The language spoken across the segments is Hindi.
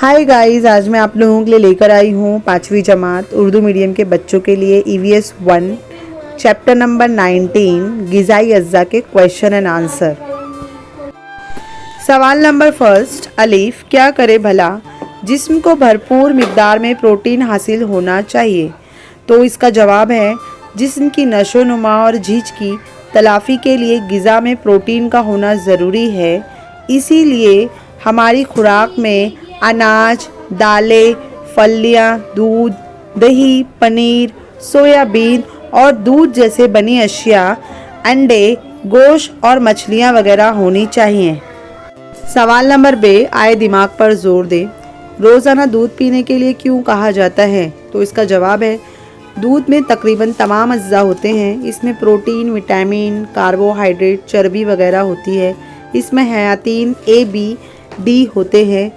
हाय गाइस, आज मैं आप लोगों के लिए लेकर आई हूँ 5वीं जमात उर्दू मीडियम के बच्चों के लिए EVS 1 चैप्टर नंबर 19 ग़िज़ाई अज्जा के क्वेश्चन एंड आंसर। सवाल नंबर फर्स्ट, अलीफ क्या करे भला जिस्म को भरपूर मिक़दार में प्रोटीन हासिल होना चाहिए। तो इसका जवाब है जिस्म की नशो नुमा और झीज की तलाफ़ी के लिए ग़िज़ा में प्रोटीन का होना ज़रूरी है। इसीलिए हमारी खुराक में अनाज, दालें, फलियाँ, दूध, दही, पनीर, सोयाबीन और दूध जैसे बनी अशिया, अंडे, गोश्त और मछलियाँ वगैरह होनी चाहिए। सवाल नंबर बे, आए दिमाग पर जोर दे। रोज़ाना दूध पीने के लिए क्यों कहा जाता है। तो इसका जवाब है दूध में तकरीबन तमाम अज्जा होते हैं। इसमें प्रोटीन, विटामिन, कार्बोहाइड्रेट, चर्बी वगैरह होती है। इसमें हयातीन A, B, D होते हैं।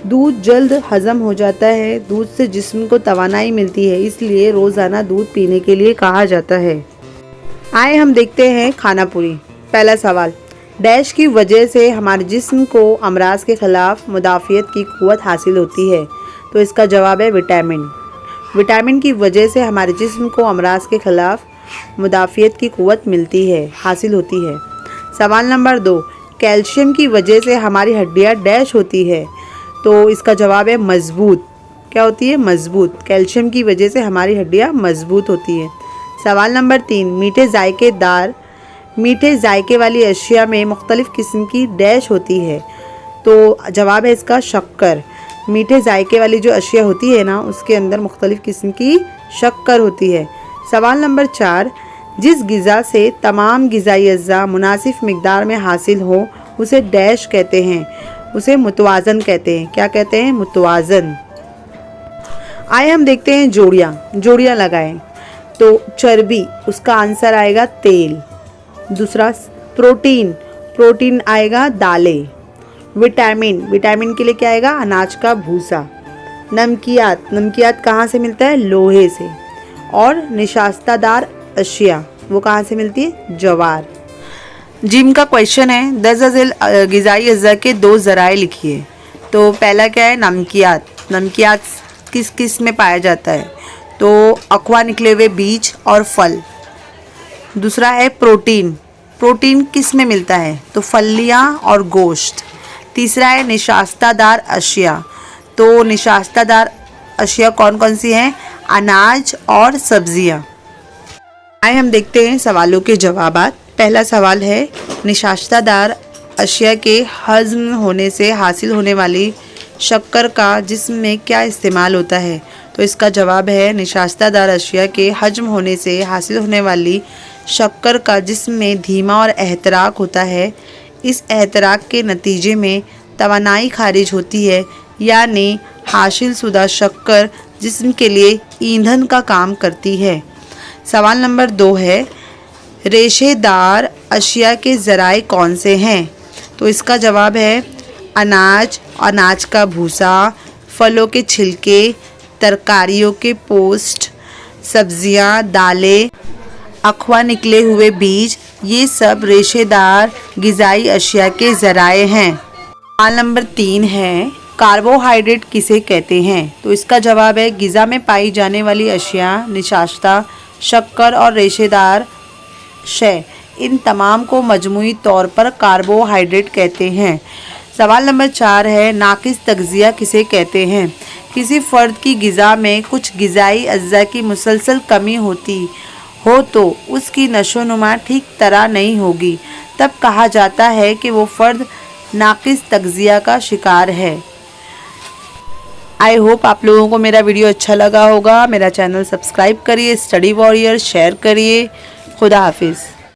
दूध जल्द हज़म हो जाता है। दूध से जिस्म को तवानाई मिलती है, इसलिए रोज़ाना दूध पीने के लिए कहा जाता है। आए हम देखते हैं खाना पूरी। पहला सवाल, डैश की वजह से हमारे जिस्म को अमराज के ख़िलाफ़ मुदाफ़ियत की क़ुव्वत हासिल होती है। तो इसका जवाब है विटामिन। विटामिन की वजह से हमारे जिस्म को अमराज के ख़िलाफ़ मुदाफ़ियत की क़ुव्वत मिलती है, हासिल होती है। सवाल नंबर 2, कैल्शियम की वजह से हमारी हड्डियाँ डैश होती है। तो इसका जवाब है मज़बूत। क्या होती है? मज़बूत। कैल्शियम की वजह से हमारी हड्डियाँ मज़बूत होती हैं। सवाल नंबर 3, मीठे जायके वाली अशिया में मुख्तलिफ़ किस्म की डैश होती है। तो जवाब है इसका शक्कर। मीठे जायके वाली जो अशिया होती है ना, उसके अंदर मुख्तलिफ़ किस्म की शक्कर होती है। सवाल नंबर 4, जिस ग़िज़ा से तमाम ग़िज़ाई अज्जा मुनासिब मिक़दार में हासिल हो उसे डैश कहते हैं, उसे मुतवाज़न कहते हैं। क्या कहते हैं? मुतवाज़न। आइए हम देखते हैं जोड़ियाँ लगाएं। तो चर्बी, उसका आंसर आएगा तेल। दूसरा प्रोटीन आएगा दालें। विटामिन के लिए क्या आएगा? अनाज का भूसा। नमकियात कहाँ से मिलता है? लोहे से। और निशास्तदार अशिया वो कहाँ से मिलती है? जवार। जिम का क्वेश्चन है, दर्ज ग़िज़ाई अज्जा के 2 ज़राए लिखिए। तो पहला क्या है? नमकियात किस किस में पाया जाता है? तो अक़वा निकले हुए बीज और फल। दूसरा है प्रोटीन किस में मिलता है? तो फलियाँ और गोश्त। तीसरा है निशास्तदार अशिया। तो निशास्तदार अशिया कौन कौन सी हैं? अनाज और सब्जियाँ। आइए हम देखते हैं सवालों के जवाबात। पहला सवाल है, निशास्तदार अशिया के हज़म होने से हासिल होने वाली शक्कर का जिस्म में क्या इस्तेमाल होता है। तो इसका जवाब है निशास्तदार अशिया के हज़म होने से हासिल होने वाली शक्कर का जिस्म में धीमा और एहतराक होता है। इस एहतराक के नतीजे में तवानाई खारिज होती है, यानी हासिल शुदा शक्कर जिस्म के लिए ईंधन का काम करती है। सवाल नंबर 2 है, रेशेदार अशिया के ज़राए कौन से हैं। तो इसका जवाब है अनाज का भूसा, फलों के छिलके, तरकारियों के पोस्ट, सब्जियां, दालें, अक़वा निकले हुए बीज, ये सब रेशेदार ग़िज़ाई अशिया के ज़राए हैं। सवाल नंबर 3 है, कार्बोहाइड्रेट किसे कहते हैं। तो इसका जवाब है ग़िज़ा में पाई जाने वाली अशिया, निशास्ता, शक्कर और रेशेदार शय, इन तमाम को मजमूई तौर पर कार्बोहाइड्रेट कहते हैं। सवाल नंबर 4 है, नाक़िस तग़ज़िया किसे कहते हैं। किसी फ़र्द की ग़िज़ा में कुछ ग़िज़ाई अज्जा की मुसलसल कमी होती हो तो उसकी नशो नुमा ठीक तरह नहीं होगी। तब कहा जाता है कि वो फ़र्द नाक़िस तग़ज़िया का शिकार है। आई होप आप लोगों को मेरा वीडियो अच्छा लगा होगा। मेरा चैनल सब्सक्राइब करिए, स्टडी वॉरियर शेयर करिए। खुदा हाफिज़।